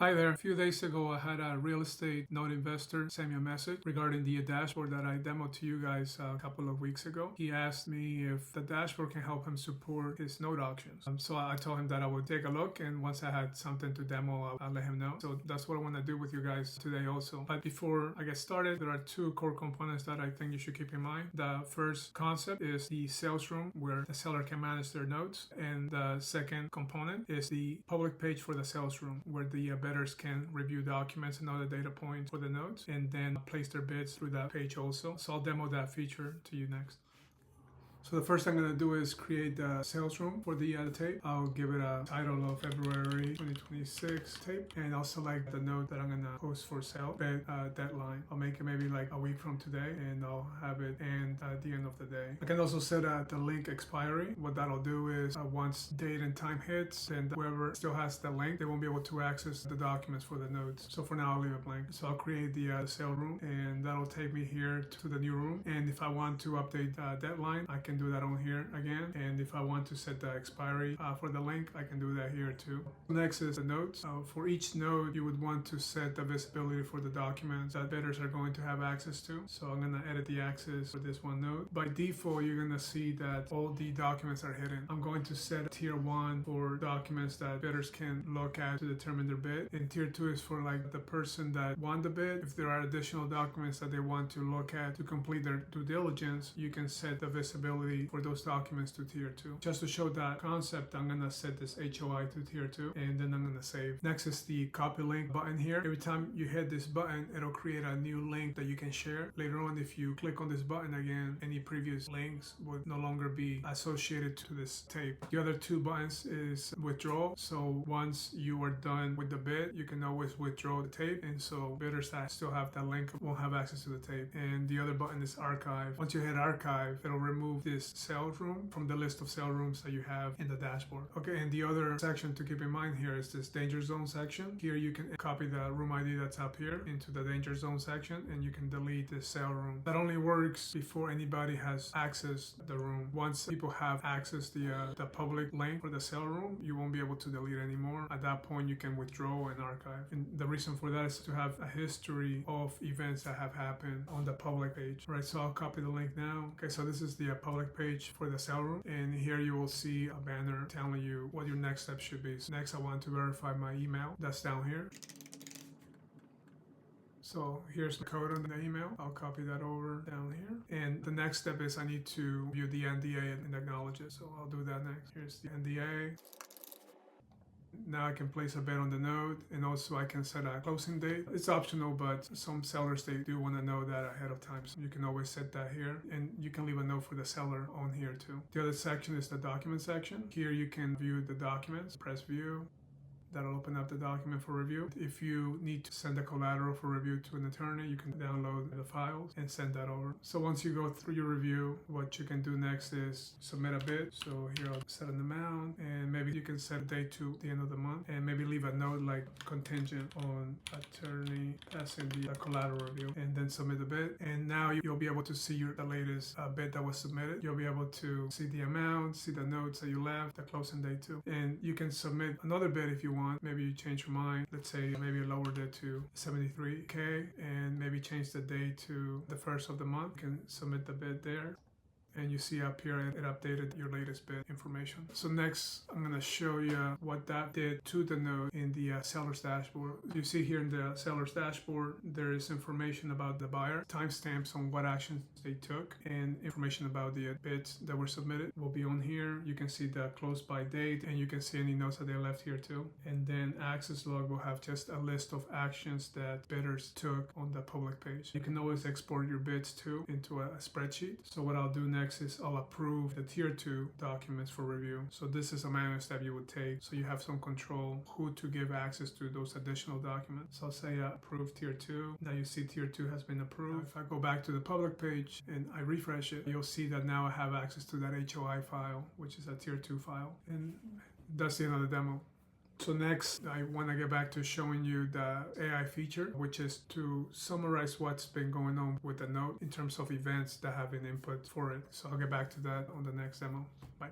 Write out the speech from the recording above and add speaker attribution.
Speaker 1: Hi there. A few days ago, I had a real estate note investor send me a message regarding the dashboard that I demoed to you guys a couple of weeks ago. He asked me if the dashboard can help him support his note auctions. So I told him that I would take a look, and once I had something to demo, I'll let him know. So that's what I want to do with you guys today also. But before I get started, there are two core components that I think you should keep in mind. The first concept is the sales room, where the seller can manage their notes. And the second component is the public page for the sales room, where the bidders can review documents and other data points for the notes and then place their bids through that page also. So I'll demo that feature to you next. So the first thing I'm going to do is create the sales room for the tape. I'll give it a title of February 2026 tape, and I'll select the note that I'm going to post for sale, bid deadline. I'll make it maybe like a week from today, and I'll have it end at the end of the day. I can also set the link expiry. What that'll do is once date and time hits, then whoever still has the link, they won't be able to access the documents for the notes. So for now, I'll leave it blank. So I'll create the sale room, and that'll take me here to the new room. And if I want to update deadline, I can do that on here again. And if I want to set the expiry for the link, I can do that here too. Next is the notes. For each note, you would want to set the visibility for the documents that bidders are going to have access to. So I'm going to edit the access for this one note. By default, you're going to see that all the documents are hidden. I'm going to set tier 1 for documents that bidders can look at to determine their bid. And tier 2 is for like the person that won the bid. If there are additional documents that they want to look at to complete their due diligence, you can set the visibility for those documents to tier 2. Just to show that concept, I'm gonna set this HOI to tier 2, and then I'm gonna save. Next is the copy link button here. Every time you hit this button, it'll create a new link that you can share. Later on, if you click on this button again, any previous links would no longer be associated to this tape. The other two buttons is withdraw. So once you are done with the bid, you can always withdraw the tape, and so bidders that still have that link won't have access to the tape. And the other button is archive. Once you hit archive, it'll remove this sales room from the list of sale rooms that you have in the dashboard. Okay, and the other section to keep in mind here is this danger zone section. Here you can copy the room ID that's up here into the danger zone section, and you can delete the sale room. That only works before anybody has access to the room. Once people have access to the public link for the sale room, you won't be able to delete anymore. At that point, you can withdraw and archive. And the reason for that is to have a history of events that have happened on the public page. Right, so I'll copy the link now. Okay, so this is the public page for the sale room, and here you will see a banner telling you what your next step should be. So next, I want to verify my email. That's down here. So here's the code on the email. I'll copy that over down here. And the next step is I need to view the NDA and acknowledge it. So I'll do that next. Here's the NDA. Now I can place a bid on the note, and also I can set a closing date. It's optional, but some sellers, they do want to know that ahead of time. So you can always set that here, and you can leave a note for the seller on here too. The other section is the document section. Here you can view the documents, press view. That'll open up the document for review. If you need to send the collateral for review to an attorney, you can download the files and send that over. So once you go through your review, what you can do next is submit a bid. So here I'll set an amount, and maybe you can set a date to the end of the month, and maybe leave a note like contingent on attorney passing the collateral review, and then submit the bid. And now you'll be able to see the latest bid that was submitted. You'll be able to see the amount, see the notes that you left, the closing date too. And you can submit another bid if you want. Maybe you change your mind. Let's say maybe you lowered it to 73K, and maybe change the date to the first of the month. You can submit the bid there. And you see up here, it updated your latest bid information. So next, I'm going to show you what that did to the note in the seller's dashboard. You see here in the seller's dashboard, there is information about the buyer, timestamps on what actions they took, and information about the bids that were submitted will be on here. You can see the close by date, and you can see any notes that they left here too. And then access log will have just a list of actions that bidders took on the public page. You can always export your bids too into a spreadsheet. So what I'll do next is I'll approve the tier 2 documents for review. So this is a manual step you would take, so you have some control who to give access to those additional documents. So I'll say approve tier 2. Now you see tier 2 has been approved. If I go back to the public page and I refresh it, you'll see that now I have access to that HOI file, which is a tier 2 file. And that's the end of the demo. So next, I want to get back to showing you the AI feature, which is to summarize what's been going on with the note in terms of events that have been input for it. So I'll get back to that on the next demo. Bye.